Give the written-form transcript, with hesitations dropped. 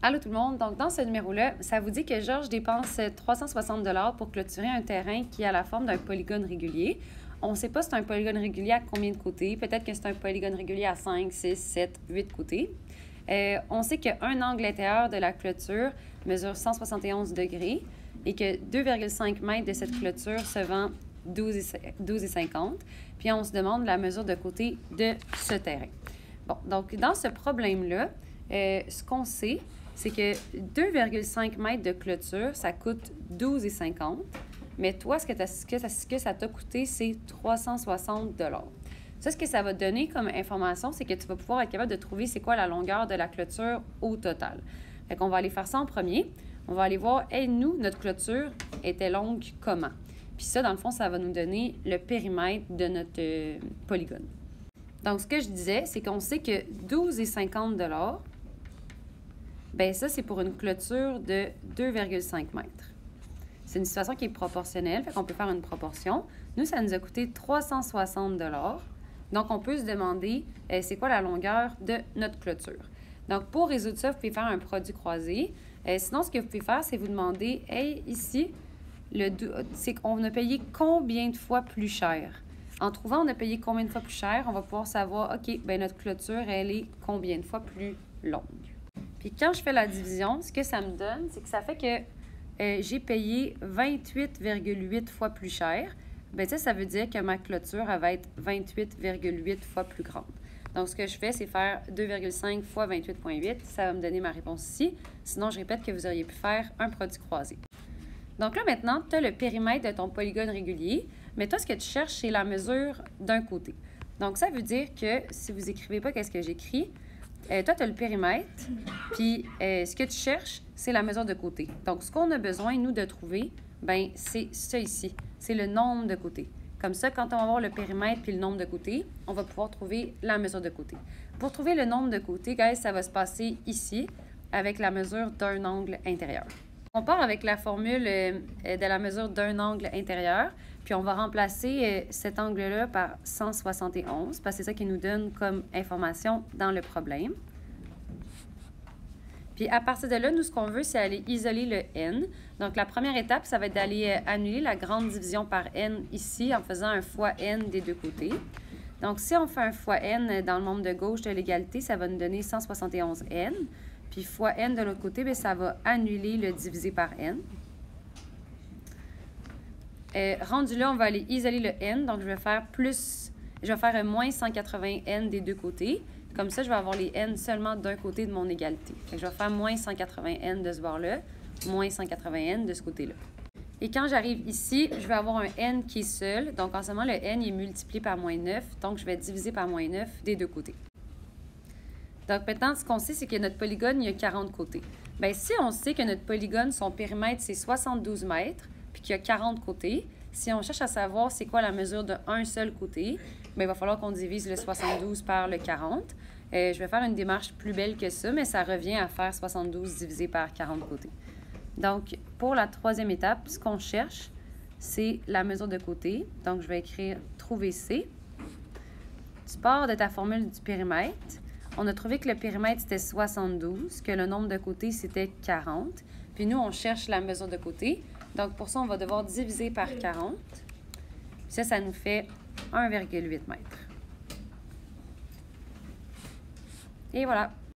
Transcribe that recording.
Allô tout le monde, donc dans ce numéro-là, ça vous dit que Georges dépense 360 $ pour clôturer un terrain qui a la forme d'un polygone régulier. On ne sait pas si c'est un polygone régulier à combien de côtés, peut-être que c'est un polygone régulier à 5, 6, 7, 8 côtés. On sait qu'un angle intérieur de la clôture mesure 171 degrés et que 2,5 mètres de cette clôture se vend 12,50. Puis on se demande la mesure de côté de ce terrain. Bon, donc dans ce problème-là, ce qu'on sait, c'est que 2,5 mètres de clôture, ça coûte 12,50. Mais toi, ce que ça t'a coûté, c'est 360 $. Ça, ce que ça va te donner comme information, c'est que tu vas pouvoir être capable de trouver c'est quoi la longueur de la clôture au total. Fait qu'on va aller faire ça en premier. On va aller voir, nous, notre clôture était longue comment? Puis ça, dans le fond, ça va nous donner le périmètre de notre polygone. Donc, ce que je disais, c'est qu'on sait que 12,50 $, bien ça, c'est pour une clôture de 2,5 mètres. C'est une situation qui est proportionnelle, fait qu'on peut faire une proportion. Nous, ça nous a coûté 360 $. Donc, on peut se demander, c'est quoi la longueur de notre clôture. Donc, pour résoudre ça, vous pouvez faire un produit croisé. Sinon, ce que vous pouvez faire, c'est vous demander, ici, c'est qu'on a payé combien de fois plus cher? En trouvant on a payé combien de fois plus cher, on va pouvoir savoir, OK, bien notre clôture, elle est combien de fois plus longue. Puis quand je fais la division, ce que ça me donne, c'est que ça fait que j'ai payé 28,8 fois plus cher. Bien, ça veut dire que ma clôture, elle va être 28,8 fois plus grande. Donc, ce que je fais, c'est faire 2,5 fois 28,8. Ça va me donner ma réponse ici. Sinon, je répète que vous auriez pu faire un produit croisé. Donc là, maintenant, tu as le périmètre de ton polygone régulier, mais toi, ce que tu cherches, c'est la mesure d'un côté. Donc, ça veut dire que si vous n'écrivez pas qu'est-ce que j'écris, toi, tu as le périmètre, puis ce que tu cherches, c'est la mesure de côté. Donc, ce qu'on a besoin, nous, de trouver, bien, c'est ça ici. C'est le nombre de côtés. Comme ça, quand on va avoir le périmètre puis le nombre de côtés, on va pouvoir trouver la mesure de côté. Pour trouver le nombre de côtés, guys, ça va se passer ici avec la mesure d'un angle intérieur. On part avec la formule de la mesure d'un angle intérieur, puis on va remplacer cet angle-là par 171, parce que c'est ça qui nous donne comme information dans le problème. Puis à partir de là, nous, ce qu'on veut, c'est aller isoler le n. Donc la première étape, ça va être d'aller annuler la grande division par n ici en faisant un fois n des deux côtés. Donc si on fait un fois n dans le membre de gauche de l'égalité, ça va nous donner 171n. Puis fois n de l'autre côté, bien, ça va annuler le divisé par n. Rendu là, on va aller isoler le n. Donc, je vais faire un moins 180n des deux côtés. Comme ça, je vais avoir les n seulement d'un côté de mon égalité. Fait que je vais faire moins 180n de ce bord-là, moins 180n de ce côté-là. Et quand j'arrive ici, je vais avoir un n qui est seul. Donc, en ce moment, le n est multiplié par moins 9. Donc, je vais diviser par moins 9 des deux côtés. Donc, maintenant, ce qu'on sait, c'est que notre polygone, il y a 40 côtés. Bien, si on sait que notre polygone, son périmètre, c'est 72 mètres, puis qu'il y a 40 côtés, si on cherche à savoir c'est quoi la mesure d'un seul côté, bien, il va falloir qu'on divise le 72 par le 40. Je vais faire une démarche plus belle que ça, mais ça revient à faire 72 divisé par 40 côtés. Donc, pour la troisième étape, ce qu'on cherche, c'est la mesure de côté. Donc, je vais écrire « Trouver C ». Tu pars de ta formule du périmètre. On a trouvé que le périmètre, c'était 72, que le nombre de côtés, c'était 40. Puis nous, on cherche la mesure de côté. Donc, pour ça, on va devoir diviser par 40. Puis ça nous fait 1,8 mètres. Et voilà.